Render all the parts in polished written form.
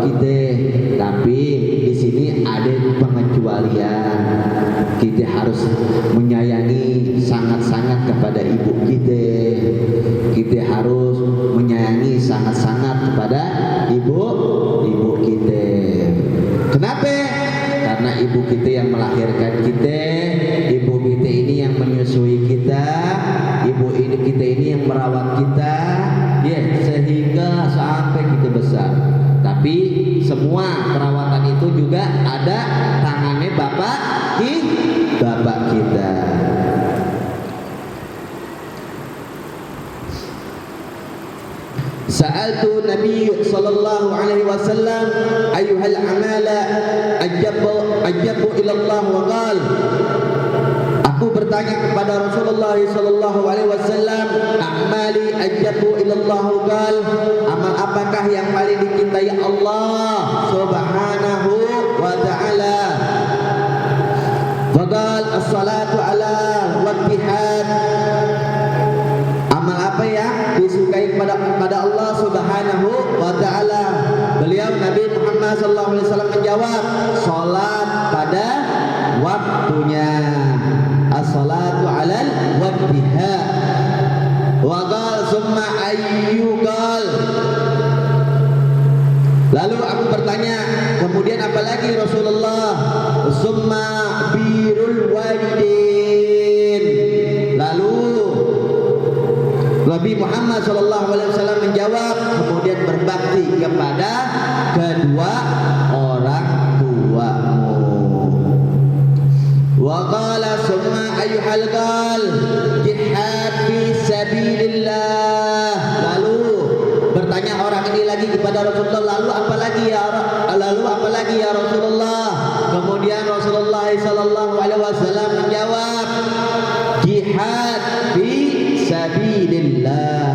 kita. Tapi di sini ada pengecualian. Kita harus menyayangi sangat-sangat kepada ibu kita. Kita harus menyayangi sangat-sangat kepada ibu kita. Kenapa? Karena ibu kita yang melahirkan kita, ibu kita ini yang menyusui kita, ibu ini kita ini yang merawat kita, ya, sehingga sampai kita besar. Tapi semua perawatan itu juga ada tangannya bapak kita. Sa'altu Nabi sallallahu alaihi wasallam ayyuhal amala ajabu ila Allah wa qala. Aku bertanya kepada Rasulullah sallallahu alaihi wasallam, amali ajabu ila Allah wa qala, amal apakah yang paling dicintai Allah subhanahu wa ta'ala? Faqal as-salatu ala waqtiha. Amal apa yang disukai kepada Allah subhanahu wa ta'ala? Beliau Nabi Muhammad sallallahu alaihi wasallam menjawab, salat pada waktunya. As-salatu alal waqtiha. Wa qala summa ayyu qal. Lalu aku bertanya, kemudian apa lagi Rasulullah? Summa birrul walidain. Lalu Nabi Muhammad SAW menjawab, kemudian berbakti kepada kedua orang tuamu. Wa qala summa ayyuhal qal jihad fi sabilillah. Lalu bertanya orang ini lagi kepada Rasulullah, lalu apa lagi ya Rasulullah? Kemudian Rasulullah SAW menjawab, jihad fi sabilillah.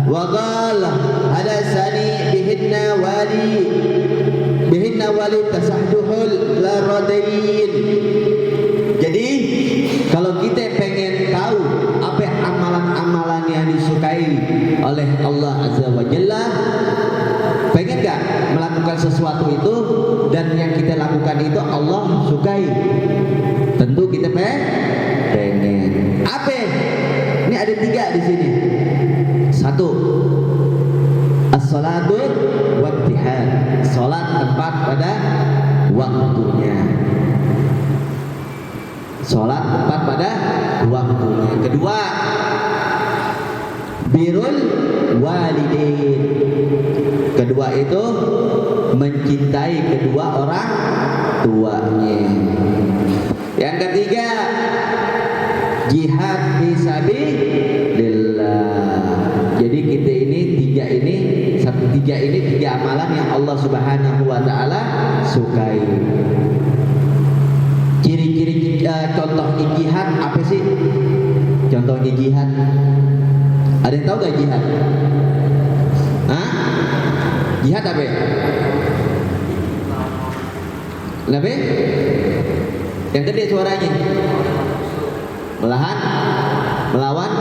Wa qala hadatsani bihinna wali tasahduhul laradain. Jadi kalau kita pengen tahu apa amalan-amalan yang disukai oleh Allah Azza wa Jalla, pengen gak melakukan sesuatu itu dan yang kita lakukan itu Allah sukai? Tentu kita pengen. Apa? Ini ada 3 di sini. 1, as-salatu waqtiha, salat tepat pada waktunya. Salat tepat pada waktunya. Kedua, birrul walidain. Kedua itu mencintai kedua orang tuanya. Yang ketiga, jihad fi sabilillah. Jadi kita ini tiga amalan yang Allah Subhanahu wa taala sukai. Ciri-ciri contoh jihad apa sih? Contohnya jihad. Ada yang tahu gak jihad? Hah? Jihad apa? Apa? Yang gede suaranya. Melawan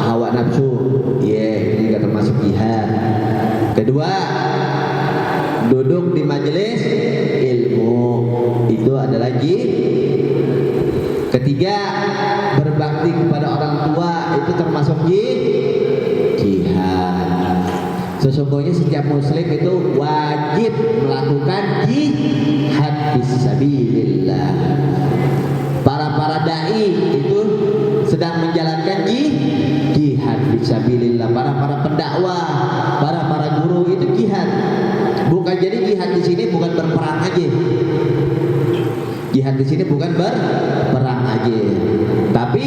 hawa nafsu. Ini juga termasuk jihad. Kedua, duduk di majelis ilmu. Itu adalah Ketiga, berbakti kepada orang tua. Itu termasuk jihad. Sesungguhnya setiap muslim itu wajib melakukan jihad fisabilillah. Para dai itu sedang menjalankan jihad fisabilillah. Para pendakwah, para guru itu jihad. Bukan, jadi jihad di sini bukan berperang aja. Jihad di sini bukan berperang aja. Tapi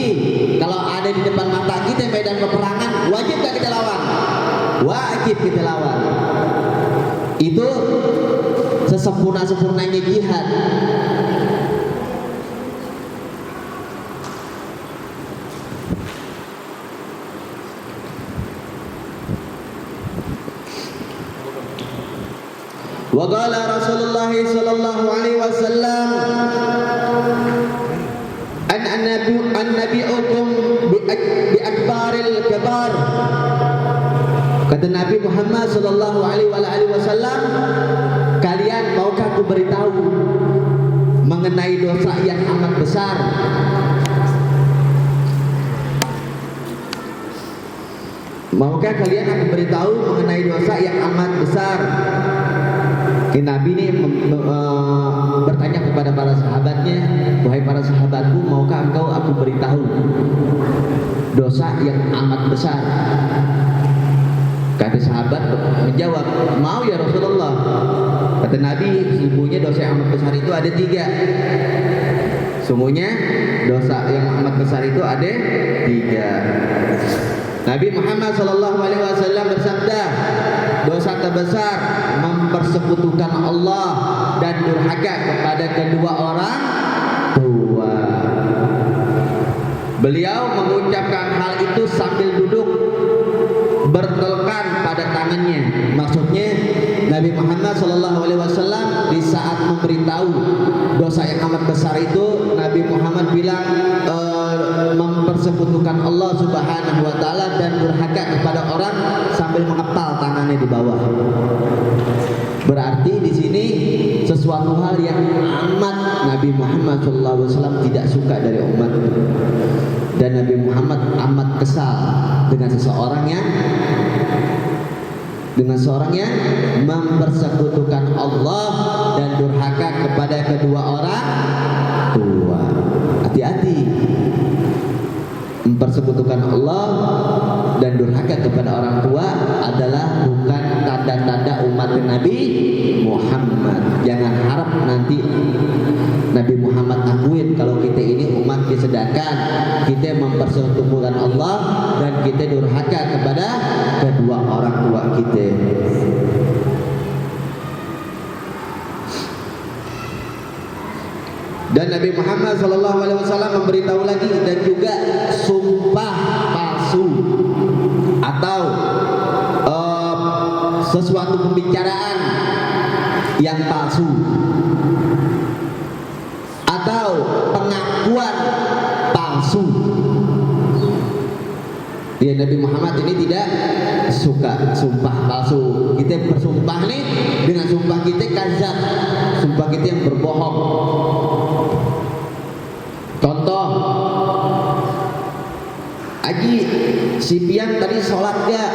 kalau ada di depan mata kita medan peperangan, wajib gak kita lawan? Wajib kita lawan. Itu sesempurna-sempurnanya jihad. Wa qala Rasulullah sallallahu alaihi wasallam an nabi'ukum bi akbaril kabar. Kata Nabi Muhammad sallallahu alaihi wasallam, dosa yang amat besar. Maukah kalian aku beritahu mengenai dosa yang amat besar? Nabi ini bertanya kepada para sahabatnya, wahai para sahabatku, maukah engkau aku beritahu dosa yang amat besar? Kata sahabat menjawab, mau ya Rasulullah. Kata Nabi, sesungguhnya dosa yang amat besar itu ada 3. Sesungguhnya dosa yang amat besar itu ada 3. Nabi Muhammad SAW bersabda, dosa terbesar mempersekutukan Allah dan durhaka kepada kedua orang tua. Beliau mengucapkan hal itu sambil duduk bertelekan pada tangannya. Maksudnya Nabi Muhammad SAW di saat memberitahu dosa yang amat besar itu, Nabi Muhammad bilang mempersekutukan Allah Subhanahu wa taala dan durhaka kepada orang sambil mengepal tangannya di bawah. Berarti di sini sesuatu hal yang amat Nabi Muhammad SAW tidak suka dari umat, dan Nabi Muhammad amat kesal dengan seseorang yang mempersekutukan Allah dan durhaka kepada kedua orang tua. Hati-hati, mempersekutukan Allah dan durhaka kepada orang tua adalah bukan tanda-tanda umat Nabi Muhammad. Jangan harap nanti Nabi Muhammad akuin kalau kita ini umatnya, sedangkan kita mempersekutukan Allah dan kita durhaka kepada kedua orang tua kita. Dan Nabi Muhammad SAW memberitahu lagi, dan juga sumpah palsu atau sesuatu pembicaraan yang palsu atau pengakuan palsu. Ya, Nabi Muhammad ini tidak suka sumpah palsu. Kita bersumpah nih dengan sumpah kita kadzab, sumpah kita yang berbohong. Contoh, Aji, si Pian tadi sholat gak?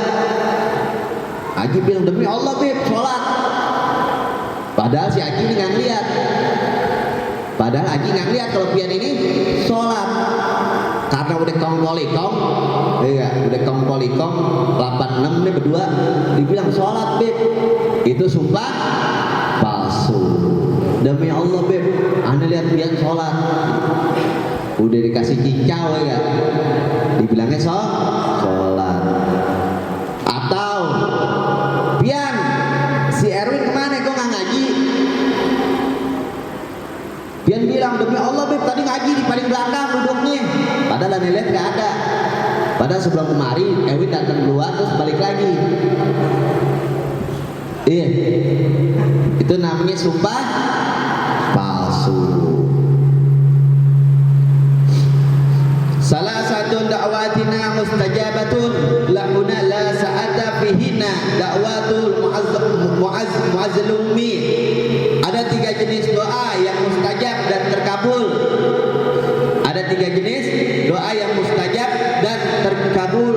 Aji bilang, demi Allah Beb, sholat. Padahal si Aji ini nggak ngeliat. Padahal Aji nggak ngeliat kalau Pian ini sholat. Karena udah kongkolikong, ya, udah kongkolikong 86 nih berdua, dibilang sholat Beb. Itu sumpah palsu. Demi Allah Beb, Anda lihat Pian sholat. Udah dikasih cincau ya, dibilangnya sholat. Atau Pian, si Erwin kemana kok nggak ngaji? Pian bilang, demi Allah Beb, tadi ngaji di paling belakang duduknya. Padahal Anda lihat nggak ada. Padahal sebelum kemarin Erwin datang keluar terus balik lagi. Iya, itu namanya sumpah palsu. Salah satu dakwatina mustajabatun lahuna la sa'ata fihina dakwatul muazzalumi. Ada 3 jenis doa yang mustajab dan terkabul. Ada 3 jenis doa yang mustajab dan terkabul.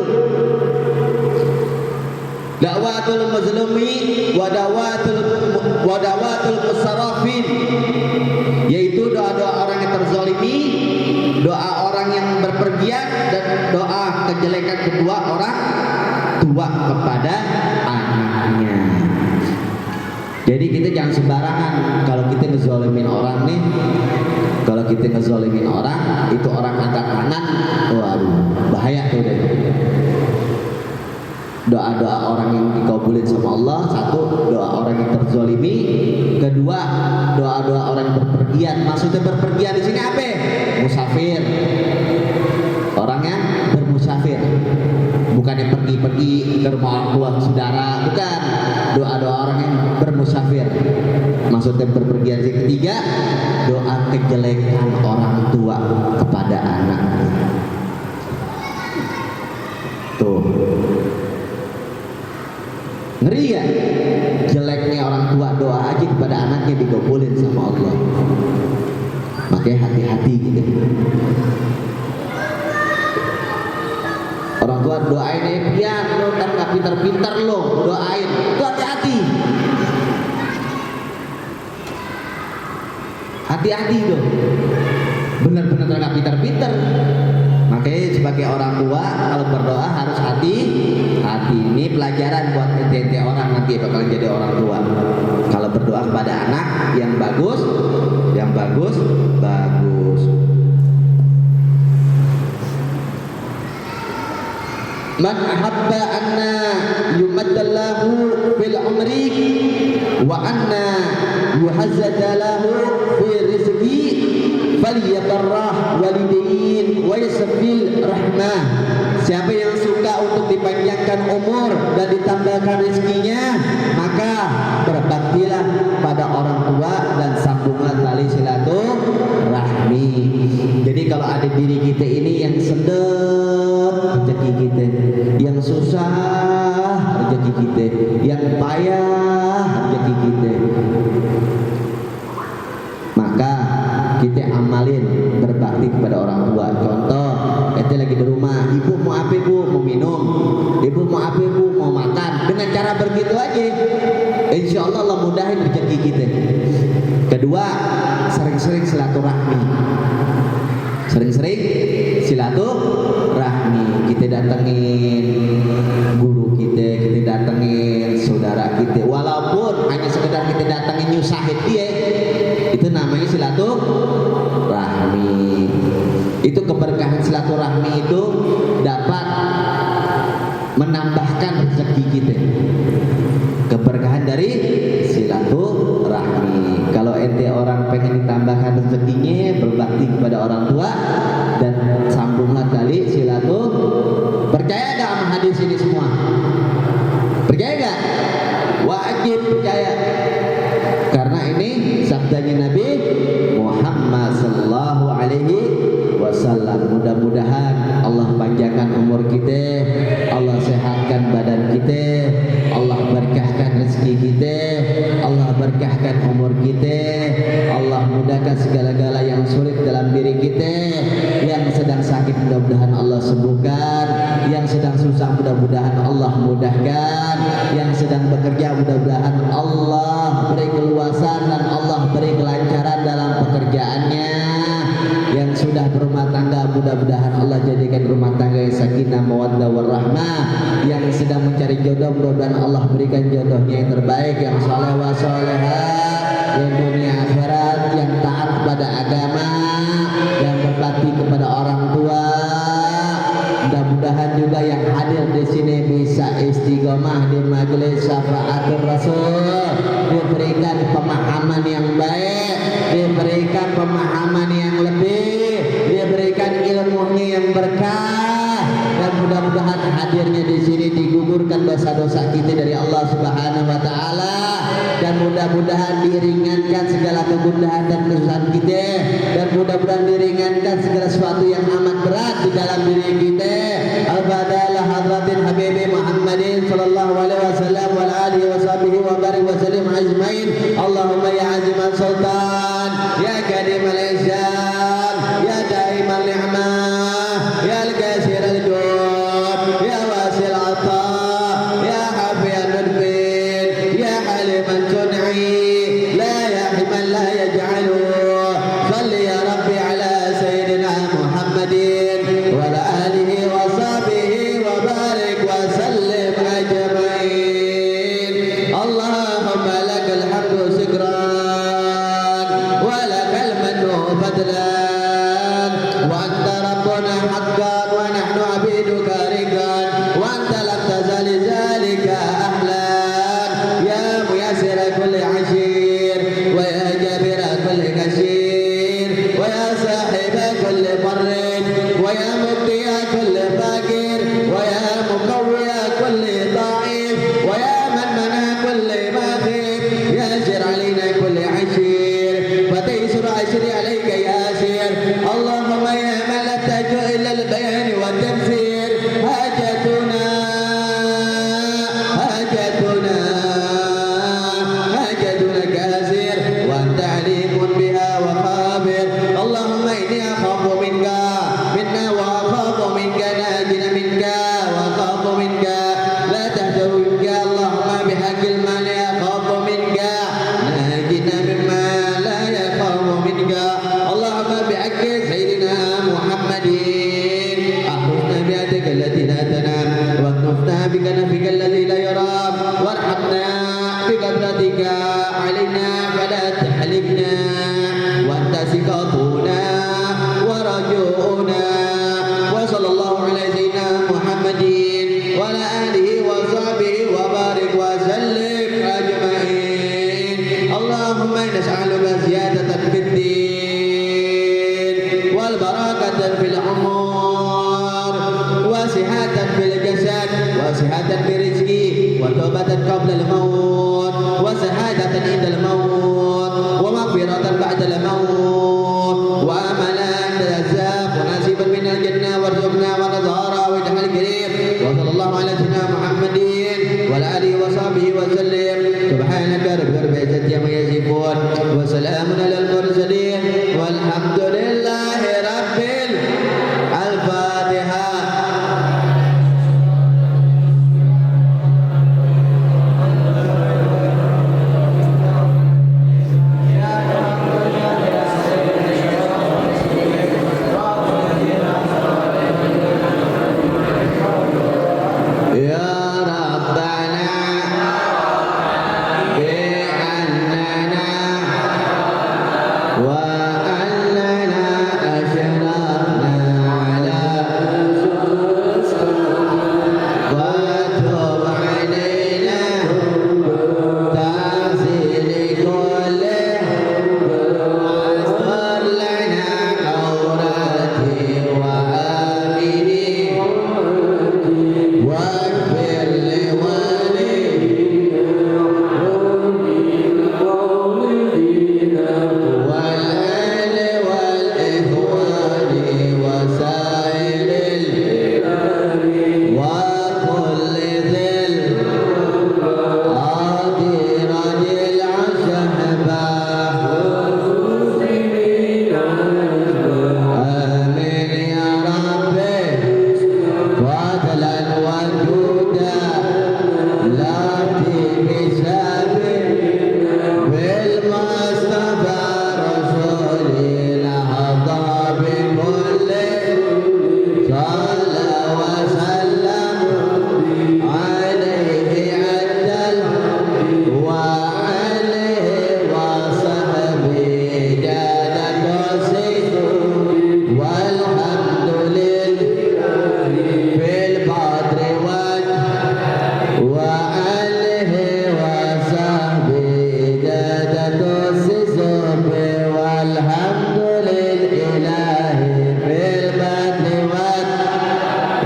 Dakwatul mazlumi wa dawatul musarrafin, yaitu doa-doa orang yang terzalimi, doa orang yang berpergian, dan doa kejelekan kedua orang tua kepada anaknya. Jadi kita jangan sembarangan kalau kita ngezolimin orang nih. Kalau kita ngezolimin orang, itu orang angkat tangan, waduh, bahaya tuh deh. Doa-doa orang yang dikabulin sama Allah, satu, doa orang yang terzolimi, kedua, doa-doa orang yang berpergian. Maksudnya berpergian di sini apa? Musafir, orang yang bermusafir, bukan yang pergi-pergi ke rumah orang tua saudara, bukan. Doa-doa orang yang bermusafir, maksudnya berpergian. Yang ketiga, doa kejelekan orang tua kepada anaknya. Tuh, ngeri ya, jeleknya orang tua, doa aja kepada anaknya dikabulin sama Allah. Makanya hati-hati gitu. Orang tua doain pian lo, kan gak pintar-pintar lo, doain, itu hati-hati. Hati-hati tuh, bener-bener gak pintar-pintar. Makanya sebagai orang tua kalau berdoa harus hati-hati. Ini pelajaran buat ente orang nanti bakal jadi orang tua. Kalau berdoa kepada anak yang bagus, bagus. Man ahabba anna yumaddallahu fil umri wa anna yuhazzadalahu fi rizqi falyabarrah walidain wa yasfil rahmah. Siapa yang suka untuk dipanjangkan umur dan ditambahkan rezekinya, maka berbaktilah pada orang tua dan sambunglah tali silaturahmi. Jadi kalau ada diri kita ini yang sedang rezeki kita, yang susah rezeki kita, yang payah rezeki kita, maka kita amalin berbakti kepada orang tua. Contoh, kita lagi di rumah, ibu mau apa bu? Mau minum. Ibu mau apa bu? Mau makan. Dengan cara begitu aja, insya Allah Allah mudahin rezeki kita. Kedua, sering-sering silaturahmi. Sering-sering silaturahmi. Kita datengin guru kita datengin saudara kita, walaupun hanya sekedar kita datengin nyusahin dia, itu namanya silaturahmi. Itu keberkahan silaturahmi itu dapat menambahkan rezeki kita. Keberkahan dari silaturahmi. Kalau ente orang pengen ditambahkan rezekinya, berbakti kepada orang tua dan sambunglah tali silaturahmi. Percaya gak sama hadis ini semua? Percaya gak? Wajib percaya. Karena ini sabdanya Nabi Muhammad sallallahu alaihi wasallam. Mudah-mudahan Allah panjangkan umur kita, Allah sehatkan badan kita, Allah berkahkan rezeki kita, Allah berkahkan umur kita, Allah mudahkan segala-gala yang sulit dalam diri kita. Yang sedang sakit mudah-mudahan Allah sembuhkan, yang sedang susah mudah-mudahan Allah mudahkan, yang sedang bekerja mudah-mudahan Allah beri keluasan dan Allah beri kelancaran dalam pekerjaannya. Yang sudah berumah tangga mudah-mudahan Allah jadikan rumah tangga yang sakinah mawaddah warahmah. Yang sedang mencari jodoh mudah-mudahan Allah berikan jodohnya yang terbaik, yang saleh wa salehah, yang dunia akhirat, yang taat kepada agama, yang berbakti kepada orang tua. Mudah-mudahan juga yang hadir di sini bisa istiqomah di majelis syafaatul Rasul, diberikan pemahaman yang baik, diberikan pemahaman yang lebih, diberikan ilmunya yang berkah, dan mudah-mudahan hadirnya di sini digugurkan dosa-dosa kita dari Allah Subhanahu wa taala, dan mudah-mudahan diringankan segala kegundahan dan kesusahan kita, dan mudah-mudahan diringankan segala sesuatu yang amat berat di dalam diri kita. Al-Fatiha hadratin Habibi Muhammadin sallallahu alaihi wasallam wa alihi wa sahbihi wa barik wa sallim ajmain. Allahumma ya aziman sultan, ya karim al-ihsan, ya daim al-ni'mah, ya al-kasir al-jud, ya wasil ata, ya hafi al-nudfin, ya halim al-jun'i, la yahiman la yaj'alu. Salli ya Rabbi ala Sayyidina Muhammadin wa ala alihi wa sahbihi wa barik wa sallim ajmain. Allahumma lakal hamdu syukran wa lakal mannu fadlan, wa anta rabbuna haqqan wa nahnu abiduka ridan, wa anta lam tazali zalika ahlan. Ya muyassira kulli ashir, wa ya jabira kulli kasir, wa ya sahiba kulli farrij, wa ya mubtiya kulli fakir, wa ya muqawwiya kulli da'if, wa ya man mana kulli bakhif. Yassir alaina kulli ashir, wa taysir ashri alayka yasir. Allahumma ya man la taju illa al-bayan wa tafsir, hajatuna kasir, wa anta alimun biha wa khabir. اللهم نسألك زيادة في الدين والبركة في العمر وصحة في الجسد وصحة في الرزق وتوبة قبل الموت وسعادة عند الموت ومغفرة بعد الموت وأملا تزاف ونصيبا من الجنة وارزقنا ونظهر وجه الكريم وصلى الله على سيدنا محمد وعلى آله وصحبه وسلم سبحانك رب العزة عما يصفون وسلام على المرسلين والحمد لله رب الفاتحة.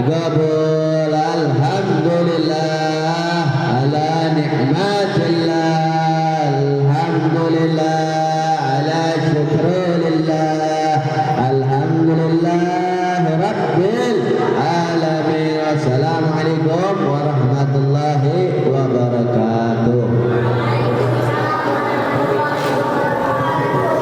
Gabo